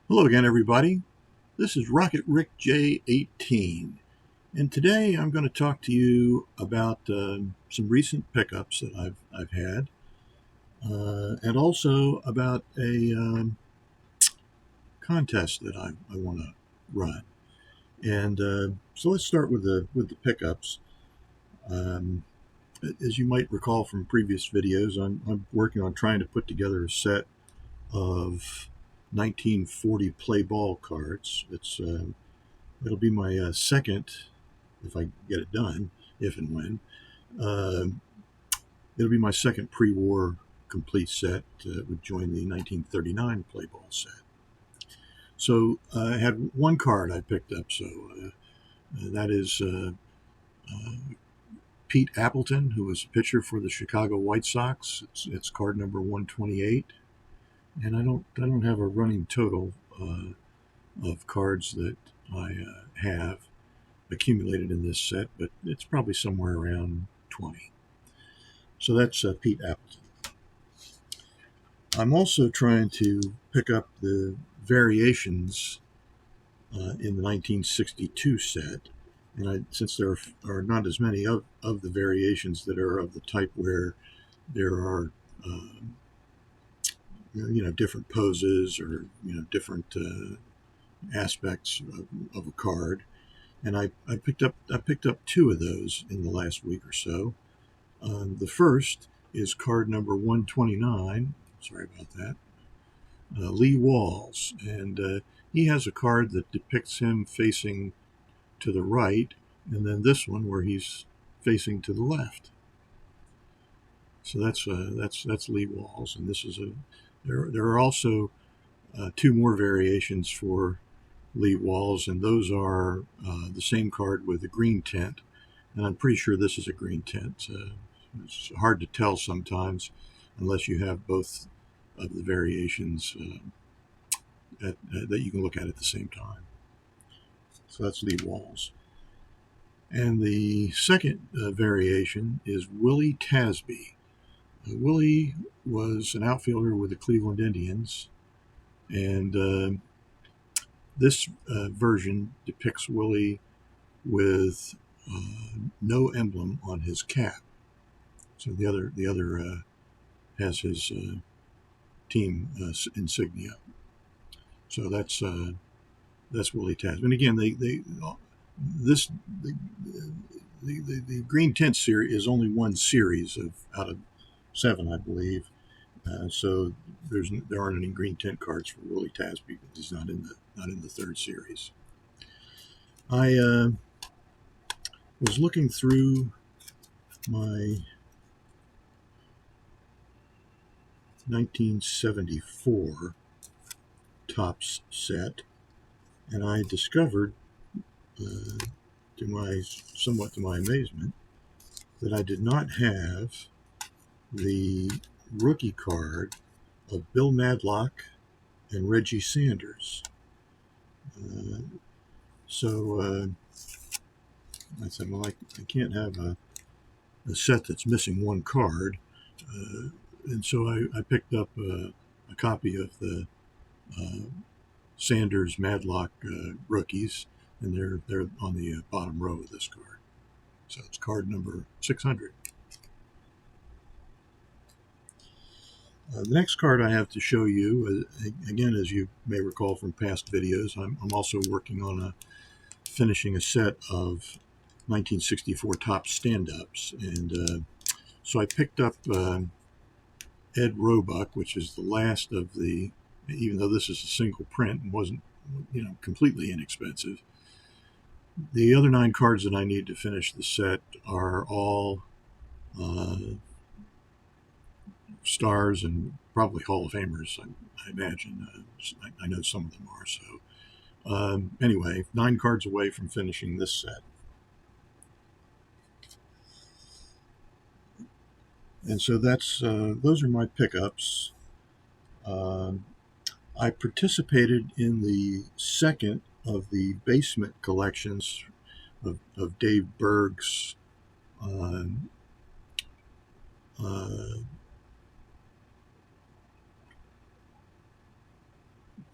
Hello again, everybody. This is Rocket Rick J18, and today I'm going to talk to you about some recent pickups that I've had, and also about a contest that I want to run. And so let's start with the pickups. Um, as you might recall from previous videos, I'm working on trying to put together a set of 1940 play ball cards. It'll be my second, if I get it done, if and when. Uh, it'll be my second pre-war complete set. It would join the 1939 play ball set. So I had one card I picked up. So that is Pete Appleton, who was a pitcher for the Chicago White Sox. It's card number 128, and I don't have a running total of cards that I have accumulated in this set, but it's probably somewhere around 20. So that's Pete Appleton. I'm also trying to pick up the variations in the 1962 set, and since there are not as many of the variations that are of the type where there are different poses or different aspects of a card, and I picked up two of those in the last week or so. The first is card number 129. Sorry about that. Lee Walls, and he has a card that depicts him facing to the right, and then this one where he's facing to the left. So that's Lee Walls, and this is there are also two more variations for Lee Walls, and those are the same card with a green tint, and I'm pretty sure this is a green tint. It's hard to tell sometimes unless you have both of the variations that you can look at the same time. So that's Lee Walls. And the second variation is Willie Tasby. Willie was an outfielder with the Cleveland Indians, and this version depicts Willie with no emblem on his cap. So the other has his team insignia. So that's Willie Tasman. And again, the green tint series is only one series out of 7, I believe. So there aren't any green tint cards for Willie Tasby, but he's not in the third series. I was looking through my 1974 Topps set, and I discovered, somewhat to my amazement, that I did not have the rookie card of Bill Madlock and Reggie Sanders. So I said, well, I can't have a set that's missing one card. And so I picked up a copy of the Sanders Madlock rookies, and they're on the bottom row of this card. So it's card number 600. The next card I have to show you, again, as you may recall from past videos, I'm also working on finishing a set of 1964 Topps stand-ups, and so I picked up Ed Roebuck, which is the last of the, even though this is a single print and wasn't completely inexpensive. The other 9 cards that I need to finish the set are all stars and probably Hall of Famers, I imagine. I know some of them are. So anyway, 9 cards away from finishing this set. And so those are my pickups. I participated in the second of the basement collections of Dave Berg's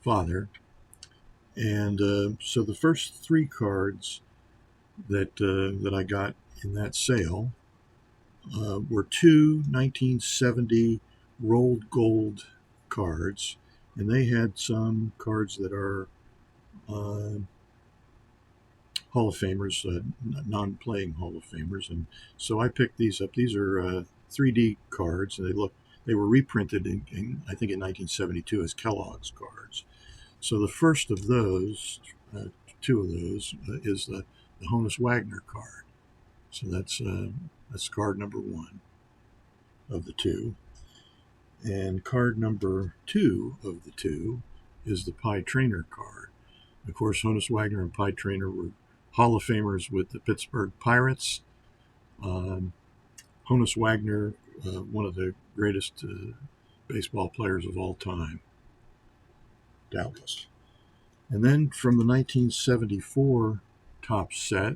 father, And so the first three cards that I got in that sale were two 1970 rolled gold cards, and they had some cards that are uh, Hall of Famers, non-playing Hall of Famers, and so I picked these up. These are 3D cards, and they were reprinted I think in 1972 as Kellogg's cards. So the first of those, two of those, is the Honus Wagner card. So that's card number one of the two, and card number two of the two is the Pie Traynor card. Of course, Honus Wagner and Pie Traynor were Hall of Famers with the Pittsburgh Pirates. Honus Wagner, one of the greatest baseball players of all time, doubtless. And then from the 1974 top set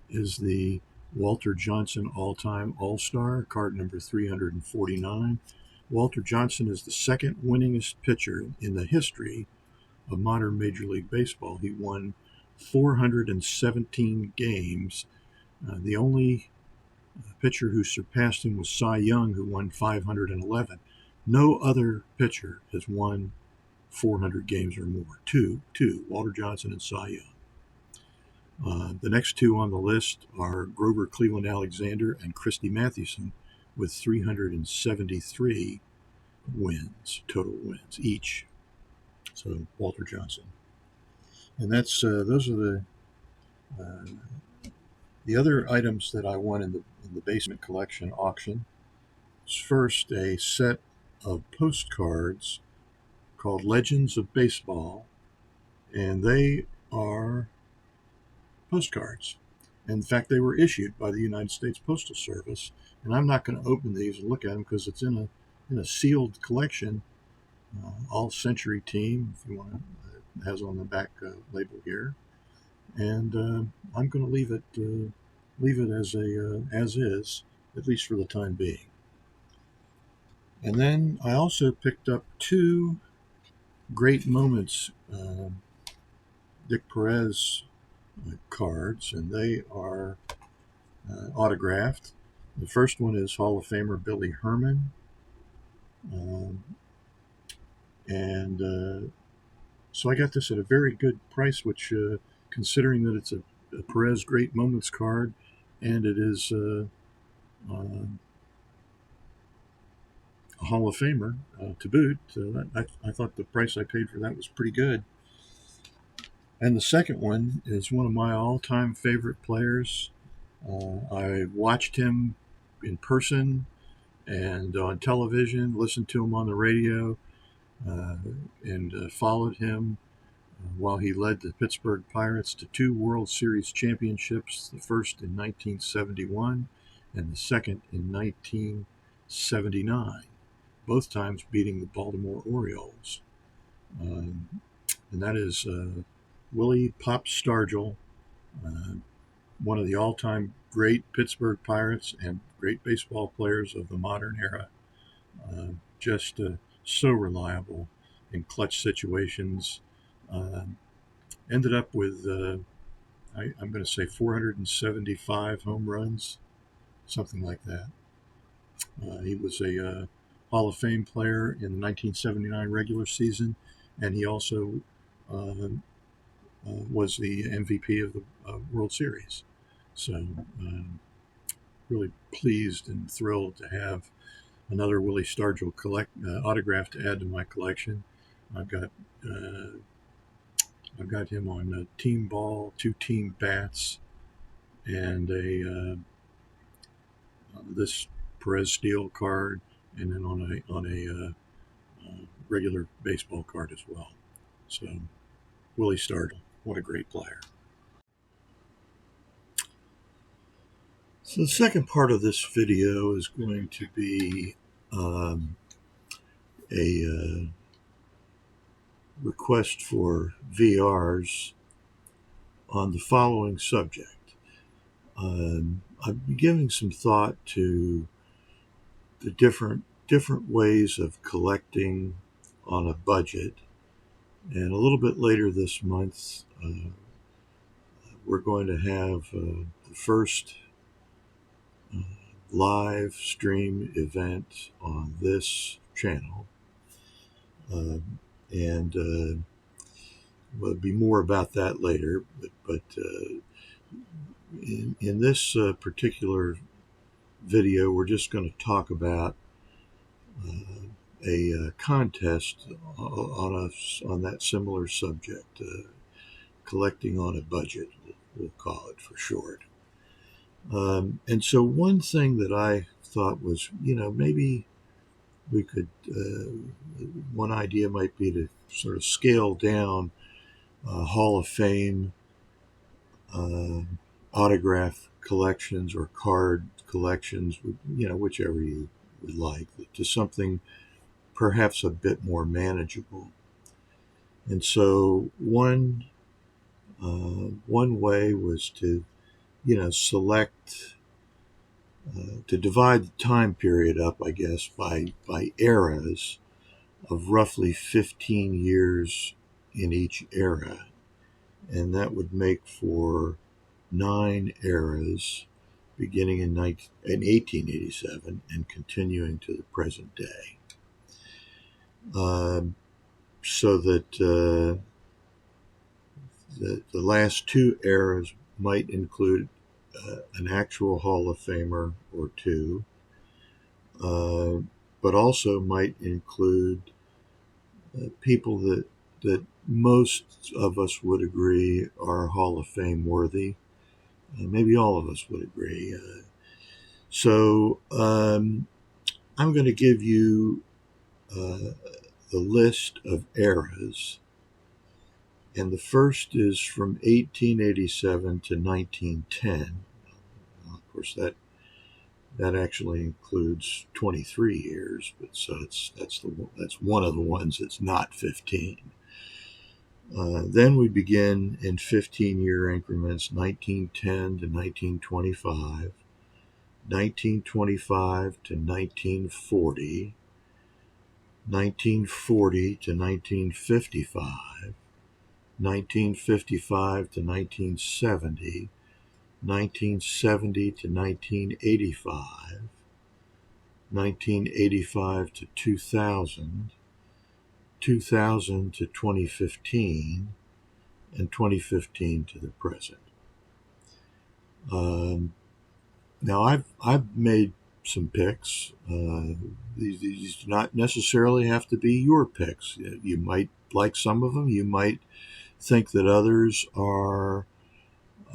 is the Walter Johnson All-Time All-Star, card number 349. Walter Johnson is the second winningest pitcher in the history of modern Major League Baseball. He won 417 games. The only pitcher who surpassed him was Cy Young, who won 511. No other pitcher has won 400 games or more. Two, Walter Johnson and Cy Young. The next two on the list are Grover Cleveland Alexander and Christy Mathewson with 373 wins, total wins each. So Walter Johnson. And that's those are the other items that I won in the basement collection auction. First, a set of postcards called Legends of Baseball, and they are postcards. In fact, they were issued by the United States Postal Service, and I'm not going to open these and look at them because it's in a sealed collection. All Century Team, if you want to, it has on the back label here, and I'm going to leave it as is, at least for the time being. And then I also picked up two Great Moments Dick Perez cards, and they are autographed. The first one is Hall of Famer Billy Herman, and so I got this at a very good price, which, considering that it's a Perez Great Moments card, and it is a Hall of Famer to boot, I thought the price I paid for that was pretty good. And the second one is one of my all-time favorite players. I watched him in person and on television, listened to him on the radio, and followed him while he led the Pittsburgh Pirates to two World Series championships, the first in 1971 and the second in 1979, both times beating the Baltimore Orioles. And that is Willie Pop Stargell, one of the all-time great Pittsburgh Pirates and great baseball players of the modern era. Just so reliable in clutch situations. Ended up with, I'm going to say 475 home runs, something like that. He was a Hall of Fame player in the 1979 regular season, and he also was the MVP of the World Series. So really pleased and thrilled to have another Willie Stargell autograph to add to my collection. I've got him on a team ball, two team bats, and this Perez Steel card, and then on a regular baseball card as well. So Willie Stargell, what a great player. So the second part of this video is going to be a request for VRs on the following subject. I've been giving some thought to the different ways of collecting on a budget, And a little bit later this month, we're going to have the first uh, live stream event on this channel. And there'll be more about that later. But in this particular video, we're just going to talk about a contest on that similar subject, collecting on a budget, we'll call it for short. And so one thing that I thought was, maybe we could, one idea might be to sort of scale down Hall of Fame autograph collections or card collections, whichever you would like, to something perhaps a bit more manageable. And so one way was to, select, to divide the time period up, I guess, by eras of roughly 15 years in each era. And that would make for 9 eras beginning in 1887 and continuing to the present day. So that the last 2 eras might include an actual Hall of Famer or two, but also might include people that most of us would agree are Hall of Fame worthy. Maybe all of us would agree. So I'm going to give you the list of eras. And the first is from 1887 to 1910. Of course, that actually includes 23 years, but so that's one of the ones that's not 15. Then we begin in 15-year increments, 1910 to 1925, 1925 to 1940, 1940 to 1955, 1955 to 1970, 1970 to 1985, 1985 to 2000, 2000 to 2015, and 2015 to the present. Now I've made some picks. These do not necessarily have to be your picks. You might like some of them. You might think that others are,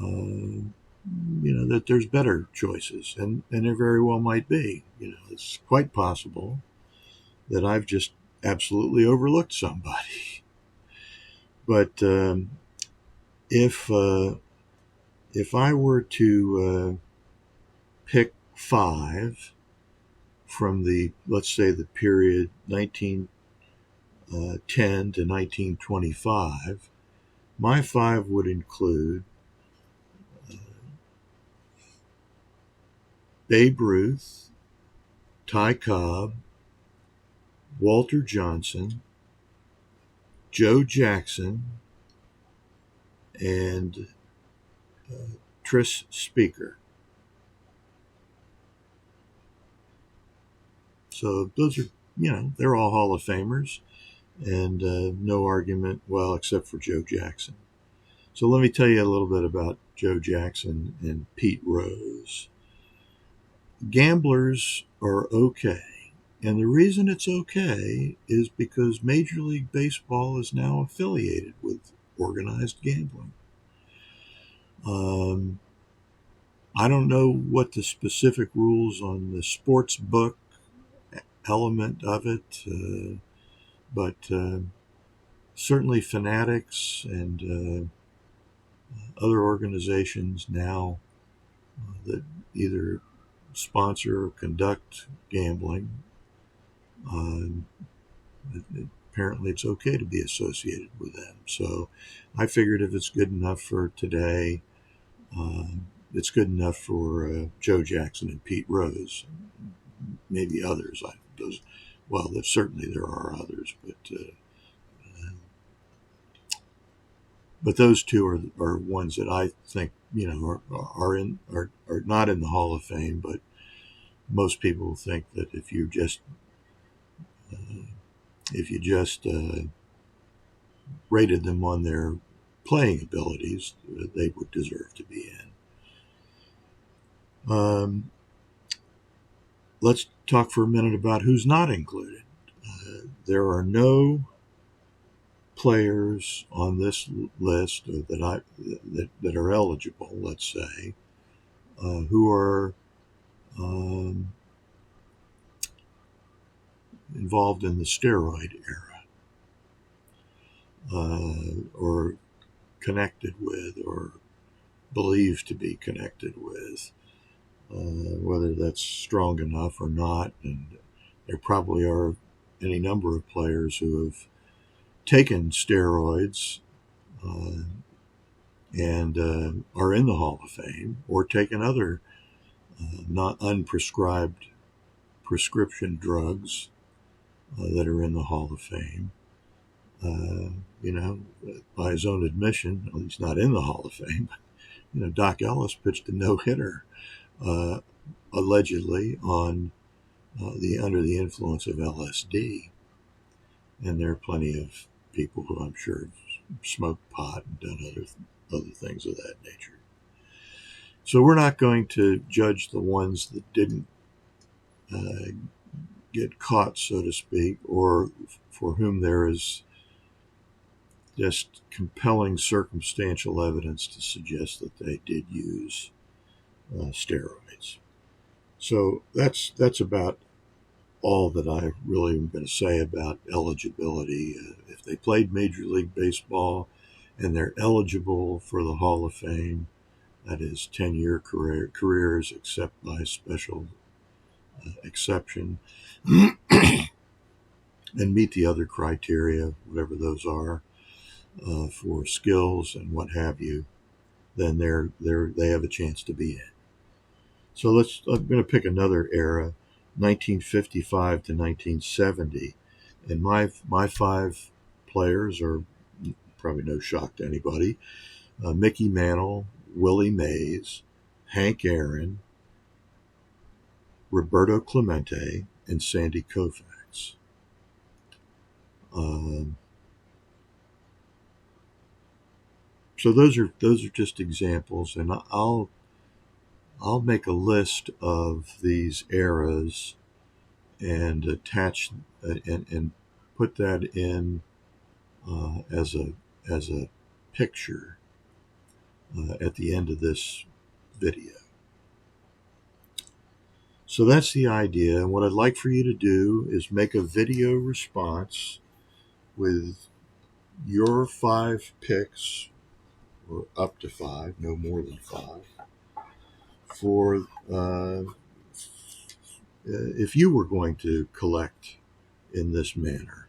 that there's better choices, and there very well might be. It's quite possible that I've just absolutely overlooked somebody. But if I were to pick 5 from let's say the period 1910 to 1925, my 5 would include Babe Ruth, Ty Cobb, Walter Johnson, Joe Jackson, and Tris Speaker. So those are, they're all Hall of Famers, and no argument, well, except for Joe Jackson. So let me tell you a little bit about Joe Jackson and Pete Rose. Gamblers are okay. And the reason it's okay is because Major League Baseball is now affiliated with organized gambling. I don't know what the specific rules on the sports book element of it, but certainly Fanatics and other organizations now that either sponsor or conduct gambling, apparently it's okay to be associated with them. So I figured if it's good enough for today, it's good enough for Joe Jackson and Pete Rose. Maybe others. Certainly there are others, but But those two are ones that I think are not in the Hall of Fame. But most people think that if you just rated them on their playing abilities, they would deserve to be in. Let's talk for a minute about who's not included. There are no players on this list that are eligible, let's say, who are involved in the steroid era, or connected with, or believed to be connected with, whether that's strong enough or not. And there probably are any number of players who have taken steroids and are in the Hall of Fame, or taken other not unprescribed prescription drugs that are in the Hall of Fame. By his own admission, well, he's not in the Hall of Fame. Doc Ellis pitched a no-hitter, allegedly under the influence of LSD, and there are plenty of people who I'm sure have smoked pot and done other things of that nature. So we're not going to judge the ones that didn't get caught, so to speak, or for whom there is just compelling circumstantial evidence to suggest that they did use steroids. So that's about all that I really am going to say about eligibility. If they played Major League Baseball and they're eligible for the Hall of Fame, that is 10-year careers except by special exception, and meet the other criteria, whatever those are, for skills and what have you, then they have a chance to be in. So I'm going to pick another era, 1955 to 1970, and my five players are probably no shock to anybody: Mickey Mantle, Willie Mays, Hank Aaron, Roberto Clemente, and Sandy Koufax. So those are just examples, and I'll make a list of these eras and attach and put that in as a picture at the end of this video. So that's the idea, and what I'd like for you to do is make a video response with your 5 picks, or up to 5, no more than 5, for if you were going to collect in this manner,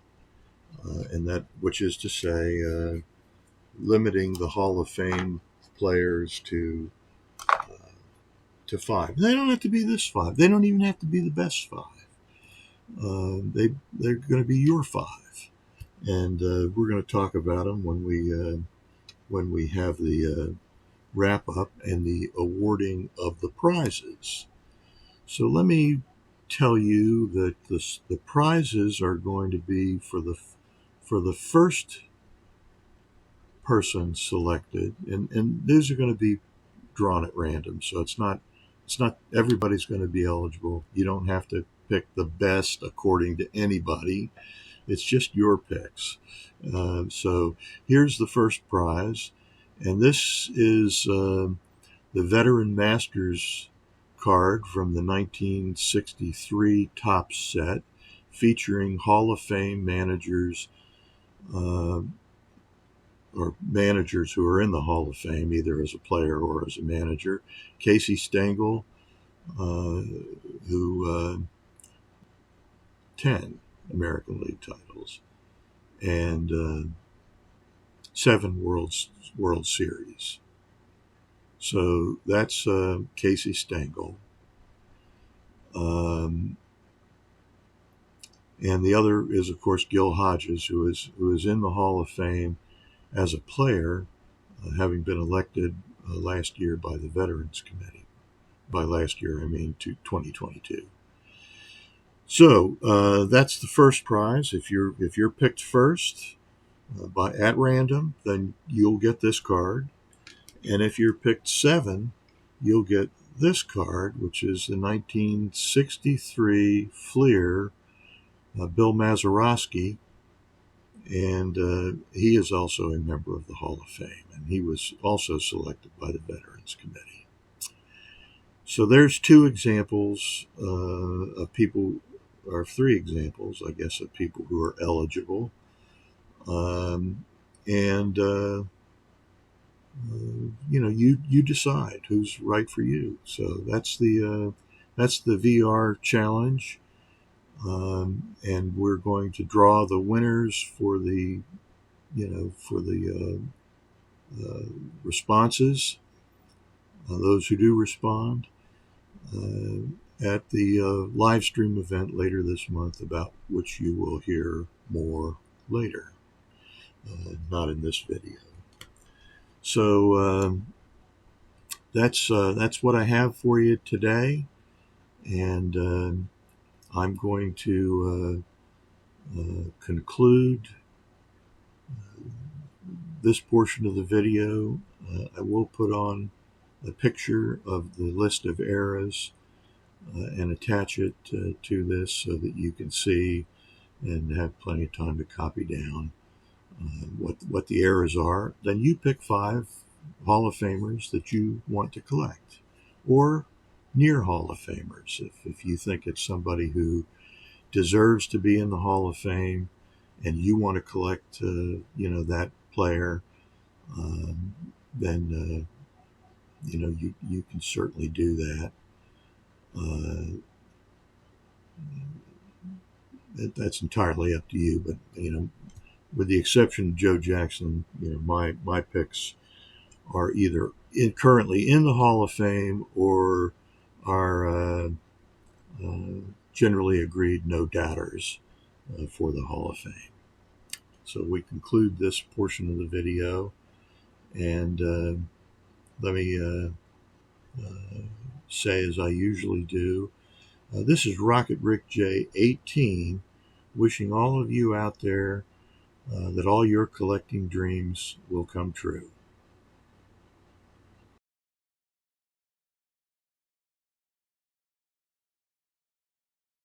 and that, which is to say, limiting the Hall of Fame players to 5. They don't have to be this 5. They don't even have to be the best 5. They're going to be your 5, and we're going to talk about them when we have the wrap up and the awarding of the prizes. So let me tell you that the prizes are going to be for the first person selected, and these are going to be drawn at random. So it's not everybody's going to be eligible. You don't have to pick the best according to anybody. It's just your picks. So here's the first prize, and this is the Veteran Masters card from the 1963 Topps set, featuring Hall of Fame managers, or managers who are in the Hall of Fame, either as a player or as a manager. Casey Stengel, who 10 American League titles and 7 World Series. So that's Casey Stengel. And the other is, of course, Gil Hodges, who is in the Hall of Fame as a player, having been elected last year by the Veterans Committee. By last year, I mean to 2022. So that's the first prize. If you're picked first at random, then you'll get this card. And if you're picked 7, you'll get this card, which is the 1963 Fleer, Bill Mazeroski, and he is also a member of the Hall of Fame, and he was also selected by the Veterans Committee. So there's 2 examples of people, or 3 examples, I guess, of people who are eligible. You decide who's right for you. So that's the VR challenge, and we're going to draw the winners for the responses, those who do respond, at the live stream event later this month, about which you will hear more later, not in this video. So that's what I have for you today, and I'm going to conclude this portion of the video. I will put on a picture of the list of eras and attach it to this so that you can see and have plenty of time to copy down what the eras are. Then you pick 5 Hall of Famers that you want to collect, or near Hall of Famers. If you think it's somebody who deserves to be in the Hall of Fame and you want to collect that player, then you can certainly do that. That's entirely up to you, but with the exception of Joe Jackson, my picks are either currently in the Hall of Fame or are generally agreed no doubters for the Hall of Fame. So we conclude this portion of the video, and let me say, as I usually do, this is Rocket Rick J18, wishing all of you out there that all your collecting dreams will come true.